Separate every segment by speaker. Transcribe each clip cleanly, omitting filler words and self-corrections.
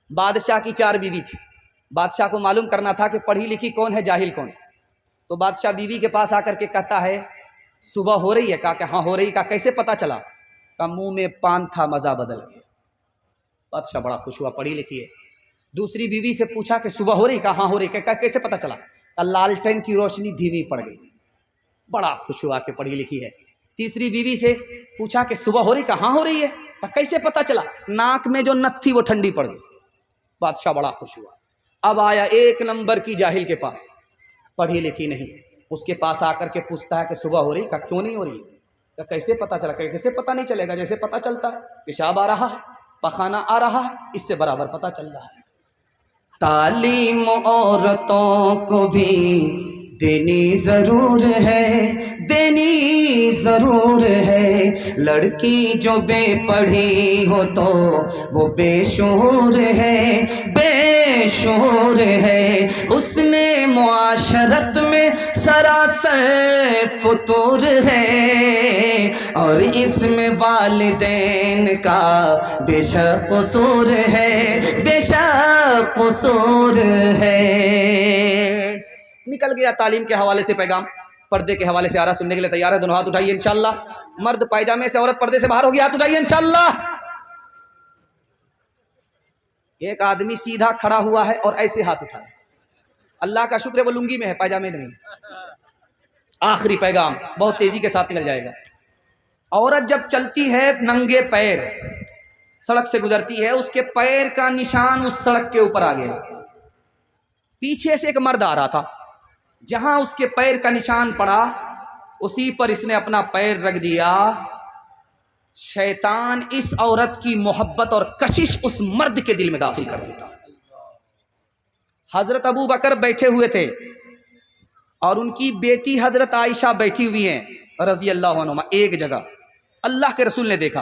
Speaker 1: बादशाह की 4 बीवी थी। बादशाह को मालूम करना था कि पढ़ी लिखी कौन है, जाहिल कौन है। तो बादशाह बीवी के पास आकर के कहता है सुबह हो रही है? कहा कि हाँ हो रही। कहा कैसे पता चला? कहा मुंह में पान था, मज़ा बदल गया। बादशाह बड़ा खुश हुआ, पढ़ी लिखी है। दूसरी बीवी से पूछा कि सुबह हो रही? कहा हाँ हो रही। कहा कैसे पता चला? कहा लालटेन की रोशनी धीमी पड़ गई। बड़ा खुश हुआ कि पढ़ी लिखी है। तीसरी बीवी से पूछा कि सुबह हो रही? कहा हाँ हो रही है। कहा कैसे पता चला? नाक में जो नथ थी वो ठंडी पड़ गई। बादशाह बड़ा खुश हुआ। अब आया 1 नंबर की जाहिल के पास, पढ़ी लिखी नहीं। उसके पास आकर के पूछता है कि सुबह हो रही? कहा क्यों नहीं हो रही? कहा कैसे पता चला? कैसे पता नहीं चलेगा? जैसे पता चलता है पेशाब आ रहा है, पखाना आ रहा है, इससे बराबर पता चल रहा है। तालीम औरतों को भी देनी जरूर है, देनी जरूर है। लड़की जो बेपढ़ी हो तो वो बेशूर है, बेशूर है। उसने मुआशरत में सरासर फुतूर है, और इसमें वालिदैन का बेशक कसूर है, बेशक कसूर है। निकल गया तालीम के हवाले से पैगाम। पर्दे के हवाले से आ रहा, सुनने के लिए तैयार है? दोनों हाथ उठाइए इंशाअल्लाह। मर्द पायजामे से, औरत पर्दे से बाहर होगी, हाथ उठाइए इंशाअल्लाह। एक आदमी सीधा खड़ा हुआ है और ऐसे हाथ उठाए। अल्लाह का शुक्र है वो लुंगी में है, पायजामे में नहीं। आखिरी पैगाम बहुत तेजी के साथ निकल जाएगा। औरत जब चलती है नंगे पैर, सड़क से गुजरती है, उसके पैर का निशान उस सड़क के ऊपर आ गया। पीछे से एक मर्द आ रहा था, जहां उसके पैर का निशान पड़ा उसी पर इसने अपना पैर रख दिया। शैतान इस औरत की मोहब्बत और कशिश उस मर्द के दिल में दाखिल कर देता। हजरत अबू बकर बैठे हुए थे और उनकी बेटी हजरत आयशा बैठी हुई हैं रजी अल्लाह अन्हुमा एक जगह। अल्लाह के रसूल ने देखा,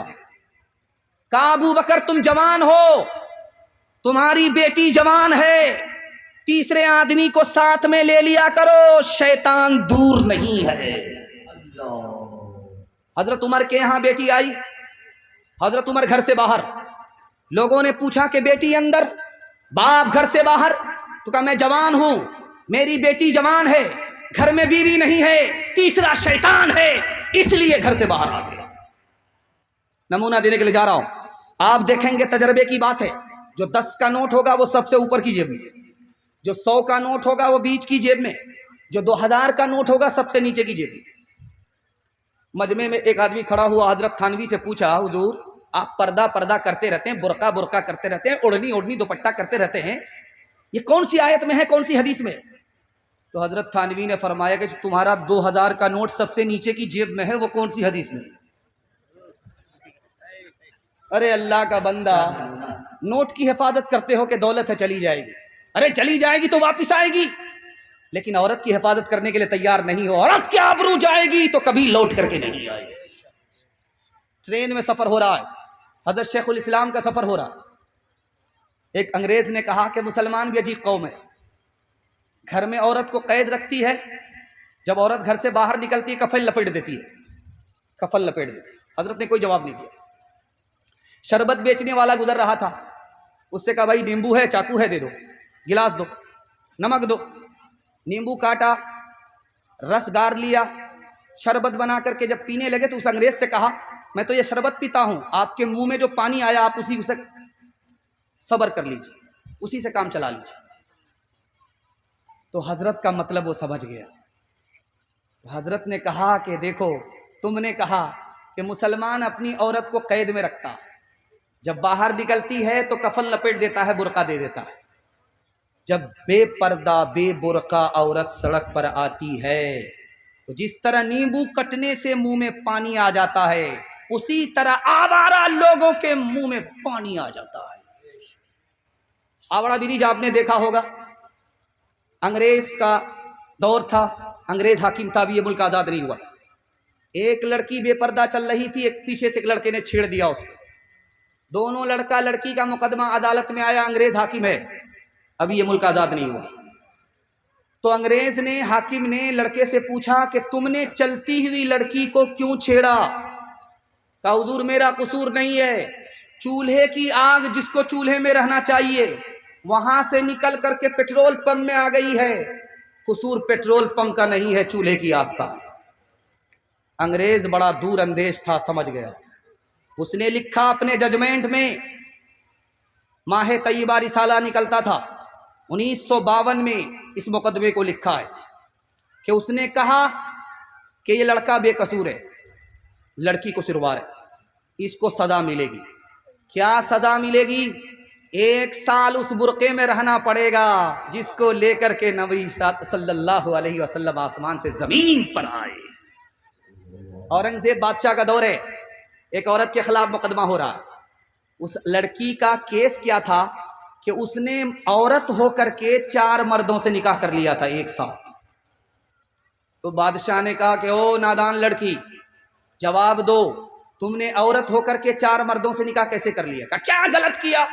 Speaker 1: कहा अबू बकर तुम जवान हो, तुम्हारी बेटी जवान है, तीसरे आदमी को साथ में ले लिया करो, शैतान दूर नहीं है। हजरत उमर के यहां बेटी आई, हजरत उमर घर से बाहर। लोगों ने पूछा कि बेटी अंदर, बाप घर से बाहर। तो कहा मैं जवान हूं, मेरी बेटी जवान है, घर में बीवी नहीं है, तीसरा शैतान है, इसलिए घर से बाहर आ गया। नमूना देने के लिए जा रहा हूं। आप देखेंगे तजर्बे की बात है, जो 10 का नोट होगा वो सबसे ऊपर की जेब में, जो 100 का नोट होगा वो बीच की जेब में, जो 2000 का नोट होगा सबसे नीचे की जेब में। मजमे में एक आदमी खड़ा हुआ, हजरत थानवी से पूछा हुजूर आप पर्दा पर्दा करते रहते हैं, बुरका बुरका करते रहते हैं, ओढ़नी ओढ़नी दुपट्टा करते रहते हैं, ये कौन सी आयत में है, कौन सी हदीस में? तो हजरत थानवी ने फरमाया कि तुम्हारा 2000 का नोट सबसे नीचे की जेब में है, वो कौन सी हदीस में? अरे अल्लाह का बंदा, नोट की हिफाजत करते हो कि दौलत है चली जाएगी। अरे चली जाएगी तो वापिस आएगी, लेकिन औरत की हिफाजत करने के लिए तैयार नहीं हो। औरत की आबरू जाएगी तो कभी लौट करके नहीं आएगी। ट्रेन में सफर हो रहा है, हजरत शेखुल इस्लाम का सफर हो रहा है। एक अंग्रेज ने कहा कि मुसलमान भी अजीब कौम है, घर में औरत को कैद रखती है, जब औरत घर से बाहर निकलती है कफन लपेट देती है, कफन लपेट देती है। हजरत ने कोई जवाब नहीं दिया। शरबत बेचने वाला गुजर रहा था, उससे कहा भाई नींबू है, चाकू है, दे दो, गिलास दो, नमक दो। नींबू काटा, रस गार लिया, शरबत बना करके जब पीने लगे तो उस अंग्रेज से कहा मैं तो ये शरबत पीता हूं, आपके मुंह में जो पानी आया आप उसी से सब्र कर लीजिए, उसी से काम चला लीजिए। तो हजरत का मतलब वो समझ गया। तो हजरत ने कहा कि देखो तुमने कहा कि मुसलमान अपनी औरत को कैद में रखता, जब बाहर निकलती है तो कफन लपेट देता है, बुर्का दे देता है। जब बेपर्दा बेबुर्का औरत सड़क पर आती है तो जिस तरह नींबू कटने से मुंह में पानी आ जाता है, उसी तरह आवारा लोगों के मुंह में पानी आ जाता है। आवारा ब्रिज आपने देखा होगा, अंग्रेज का दौर था, अंग्रेज हाकिम था, अभी ये मुल्क आजाद नहीं हुआ। एक लड़की बेपर्दा चल रही थी, एक पीछे से एक लड़के ने छेड़ दिया उसको। दोनों लड़का लड़की का मुकदमा अदालत में आया, अंग्रेज हाकिम है, अभी ये मुल्क आजाद नहीं हुआ। तो अंग्रेज ने, हाकिम ने लड़के से पूछा कि तुमने चलती हुई लड़की को क्यों छेड़ा? कहा हुजूर मेरा कसूर नहीं है, चूल्हे की आग जिसको चूल्हे में रहना चाहिए वहां से निकल करके पेट्रोल पंप में आ गई है। कसूर पेट्रोल पंप का नहीं है, चूल्हे की आग का। अंग्रेज बड़ा दूर अंदेश था, समझ गया। उसने लिखा अपने जजमेंट में, माह तैयबा रिसाला निकलता था 1952 में, इस मुकदमे को लिखा है कि उसने कहा कि ये लड़का बेकसूर है, लड़की को सिरवार है, इसको सजा मिलेगी। क्या सजा मिलेगी? 1 साल उस बुर्के में रहना पड़ेगा जिसको लेकर के नबी सल्लल्लाहु अलैहि वसल्लम आसमान से जमीन पर आए। औरंगजेब बादशाह का दौर है, एक औरत के खिलाफ मुकदमा हो रहा है। उस लड़की का केस क्या था कि उसने औरत होकर के 4 मर्दों से निकाह कर लिया था एक साथ। तो बादशाह ने कहा कि ओ नादान लड़की, जवाब दो, तुमने औरत होकर के 4 मर्दों से निकाह कैसे कर लिया? कहा क्या गलत किया?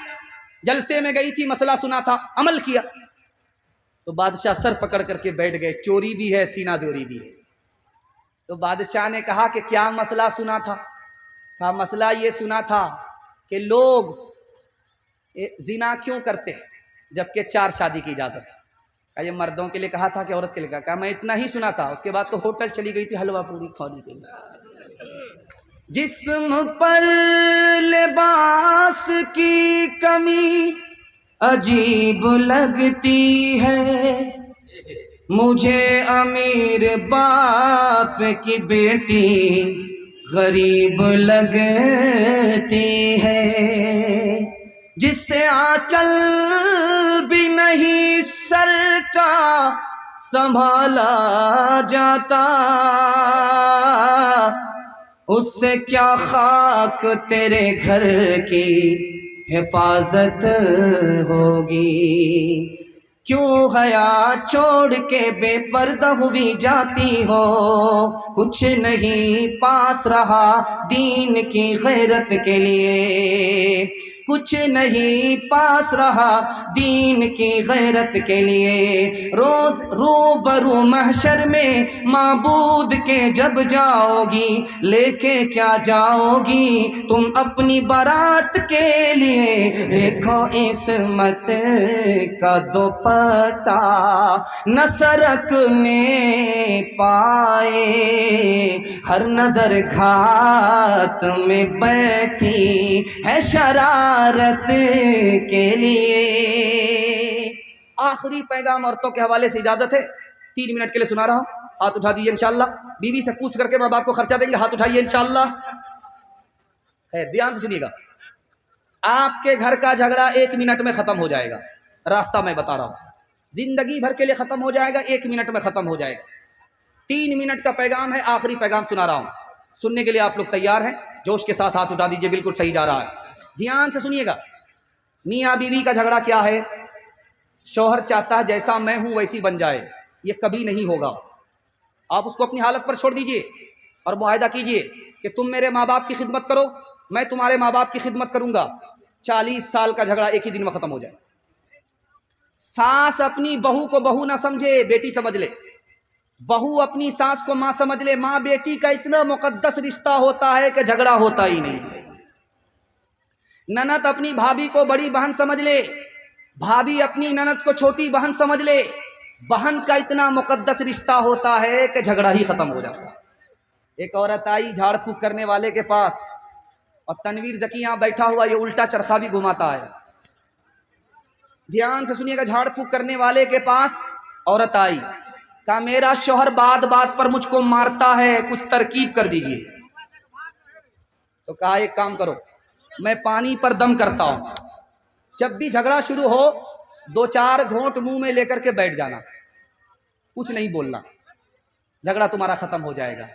Speaker 1: जलसे में गई थी, मसला सुना था, अमल किया। तो बादशाह सर पकड़ करके बैठ गए, चोरी भी है सीना जोरी भी है। तो बादशाह ने कहा कि क्या मसला सुना था? कहा मसला ये सुना था कि लोग जिना क्यों करते हैं जबकि 4 शादी की इजाजत है। कहा ये मर्दों के लिए कहा था कि औरत के लिए कहा? कहा मैं इतना ही सुना था। उसके बाद तो होटल चली गई थी हलवा पूरी खाने के लिए। जिस्म पर लिबास की कमी अजीब लगती है, मुझे अमीर बाप की बेटी गरीब लगती है। जिससे आंचल भी नहीं सर का संभाला जाता, उससे क्या खाक तेरे घर की हिफाजत होगी। क्यों हया छोड़ के बेपर्दा हुई जाती हो, कुछ नहीं पास रहा दीन की गैरत के लिए, कुछ नहीं पास रहा दीन की गैरत के लिए। रोज रूबरू महशर में माबूद के जब जाओगी, लेके क्या जाओगी तुम अपनी बारात के लिए? देखो इस्मत का दुपट्टा न सरकने पाए, हर नजर घात में बैठी है शरारत के लिए। आखिरी पैगाम औरतों के हवाले से इजाजत है, 3 मिनट के लिए सुना रहा हूं, हाथ उठा दीजिए इंशाअल्लाह। बीवी से पूछ करके माँ बाप को खर्चा देंगे, हाथ उठाइए इंशाअल्लाह। खैर ध्यान से सुनिएगा, आपके घर का झगड़ा 1 मिनट में खत्म हो जाएगा। रास्ता मैं बता रहा हूं, जिंदगी भर के लिए खत्म हो जाएगा, 1 मिनट में खत्म हो जाएगा। 3 मिनट का पैगाम है, आखिरी पैगाम सुना रहा हूं, सुनने के लिए आप लोग तैयार हैं? जोश के साथ हाथ उठा दीजिए, बिल्कुल सही जा रहा है। ध्यान से सुनिएगा। मियाँ बीवी का झगड़ा क्या है? शौहर चाहता है जैसा मैं हूं वैसी बन जाए, ये कभी नहीं होगा। आप उसको अपनी हालत पर छोड़ दीजिए और मुआहदा कीजिए कि तुम मेरे माँ बाप की खिदमत करो, मैं तुम्हारे माँ बाप की खिदमत करूंगा। 40 साल का झगड़ा एक ही दिन में खत्म हो जाए। सास अपनी बहू को बहू ना समझे, बेटी समझ ले। बहू अपनी सास को माँ समझ ले। माँ बेटी का इतना मुकद्दस रिश्ता होता है कि झगड़ा होता ही नहीं है। ननद अपनी भाभी को बड़ी बहन समझ ले, भाभी अपनी ननद को छोटी बहन समझ ले। बहन का इतना मुकद्दस रिश्ता होता है कि झगड़ा ही खत्म हो जाता है। एक औरत आई झाड़ फूक करने वाले के पास, और तनवीर ज़की यहाँ बैठा हुआ, ये उल्टा चरखा भी घुमाता है। ध्यान से सुनिएगा। झाड़ फूक करने वाले के पास औरत आई, कहा मेरा शौहर बात बात पर मुझको मारता है, कुछ तरकीब कर दीजिए। तो कहा एक काम करो, मैं पानी पर दम करता हूं, जब भी झगड़ा शुरू हो 2-4 घोंट मुंह में लेकर के बैठ जाना, कुछ नहीं बोलना, झगड़ा तुम्हारा खत्म हो जाएगा।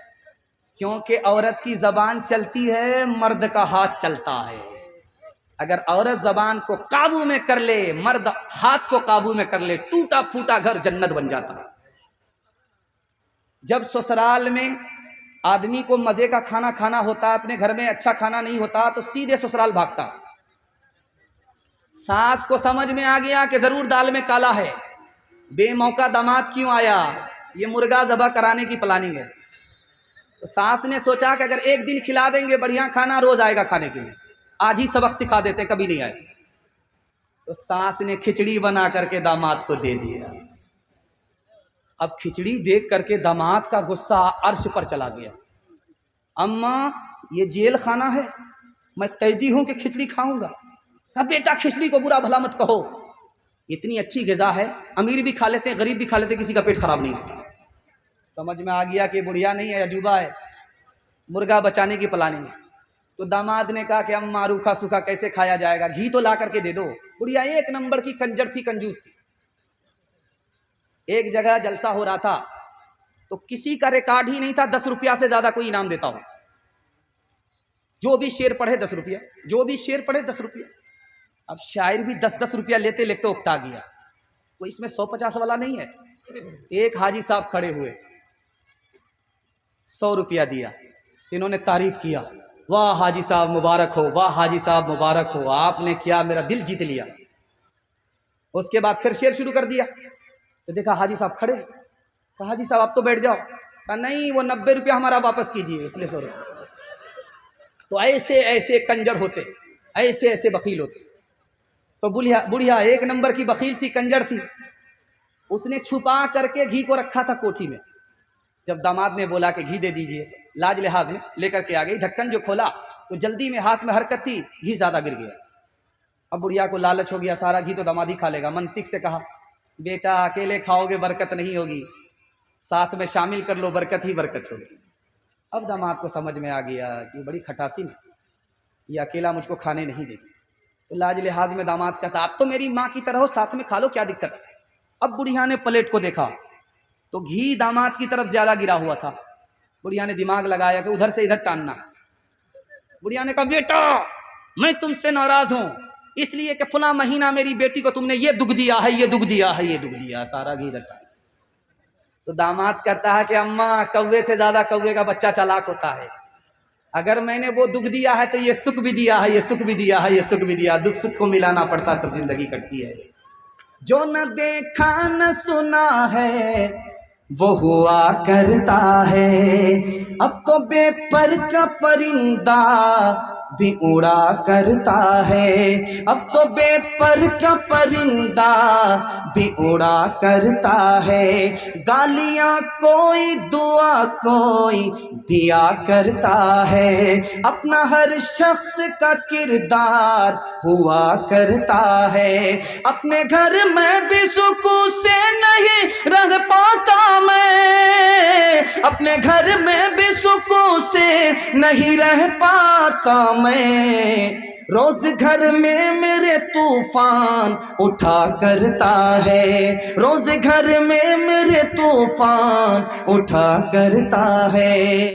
Speaker 1: क्योंकि औरत की जबान चलती है, मर्द का हाथ चलता है। अगर औरत जबान को काबू में कर ले, मर्द हाथ को काबू में कर ले, टूटा फूटा घर जन्नत बन जाता है। जब ससुराल में आदमी को मजे का खाना खाना होता, अपने घर में अच्छा खाना नहीं होता, तो सीधे ससुराल भागता। सास को समझ में आ गया कि जरूर दाल में काला है, बेमौका दामाद क्यों आया, ये मुर्गा ज़बह कराने की प्लानिंग है। तो सास ने सोचा कि अगर एक दिन खिला देंगे बढ़िया खाना, रोज आएगा खाने के लिए। आज ही सबक सिखा देते, कभी नहीं आए। तो सास ने खिचड़ी बना करके दामाद को दे दिया। अब खिचड़ी देख करके दामाद का गुस्सा अर्श पर चला गया। अम्मा ये जेल खाना है, मैं कैदी हूं कि खिचड़ी खाऊंगा? कहा बेटा खिचड़ी को बुरा भला मत कहो, इतनी अच्छी ग़िज़ा है, अमीर भी खा लेते हैं, गरीब भी खा लेते हैं, किसी का पेट खराब नहीं होता। समझ में आ गया कि बुढ़िया नहीं है, अजूबा है, मुर्गा बचाने की प्लानिंग है। तो दामाद ने कहा कि अम्मा रूखा सूखा कैसे खाया जाएगा, घी तो ला करके दे दो। बुढ़िया एक नंबर की कंजर थी, कंजूस थी। एक जगह जलसा हो रहा था तो किसी का रिकॉर्ड ही नहीं था 10 रुपया से ज्यादा कोई इनाम देता हो। जो भी शेर पढ़े 10 रुपया, जो भी शेर पढ़े 10 रुपया। अब शायर भी 10-10 रुपया लेते लेते उकता गया, कोई इसमें 150 वाला नहीं है। एक हाजी साहब खड़े हुए, 100 रुपया दिया। इन्होंने तारीफ किया, वाह हाजी साहब मुबारक हो, वाह हाजी साहब मुबारक हो, आपने क्या मेरा दिल जीत लिया। उसके बाद फिर शेर शुरू कर दिया तो देखा हाजी साहब खड़े। कहा हाजी साहब आप तो बैठ जाओ। कहा नहीं, वो 90 रुपया हमारा वापस कीजिए, इसलिए 100 रुपया। तो ऐसे ऐसे कंजर होते, ऐसे ऐसे बकील होते। तो बुढ़िया एक नंबर की बकील थी, कंजर थी। उसने छुपा करके घी को रखा था कोठी में। जब दामाद ने बोला कि घी दे दीजिए, तो लाज लिहाज में लेकर के आ गई। ढक्कन जो खोला तो जल्दी में हाथ में हरकत थी, घी ज़्यादा गिर गया। अब बुढ़िया को लालच हो गया, सारा घी तो दामाद ही खा लेगा। मंतिक से कहा बेटा अकेले खाओगे बरकत नहीं होगी, साथ में शामिल कर लो, बरकत ही बरकत होगी। अब दामाद को समझ में आ गया कि बड़ी खटासी है, ये अकेला मुझको खाने नहीं देगी। तो लाज लिहाज में दामाद कहता आप तो मेरी माँ की तरह हो, साथ में खा लो, क्या दिक्कत है। अब बुढ़िया ने प्लेट को देखा तो घी दामाद की तरफ ज्यादा गिरा हुआ था। बुढ़िया ने दिमाग लगाया कि उधर से इधर टानना। बुढ़िया ने कहा बेटा मैं तुमसे नाराज हूं, इसलिए कि फला महीना मेरी बेटी को तुमने ये दुख दिया है, ये दुख दिया है, ये दुख दिया, सारा घी इधर टान। तो दामाद कहता है कि अम्मा कौवे से ज्यादा कौवे का बच्चा चालाक होता है। अगर मैंने वो दुख दिया है तो ये सुख भी दिया है, ये सुख भी दिया है, ये सुख भी दिया। दुख सुख को मिलाना पड़ता तब जिंदगी कटती है। जो न देखा न सुना है वो हुआ करता है, अब तो बेपर का परिंदा भी उड़ा करता है, अब तो बेपर का परिंदा भी उड़ा करता है। गालियां कोई दुआ कोई दिया करता है, अपना हर शख्स का किरदार हुआ करता है। अपने घर में भी सुकून से नहीं रह पाता मैं, अपने घर में भी सुकून से नहीं रह पाता मैं। रोज घर में मेरे तूफान उठा करता है, रोज घर में मेरे तूफान उठा करता है।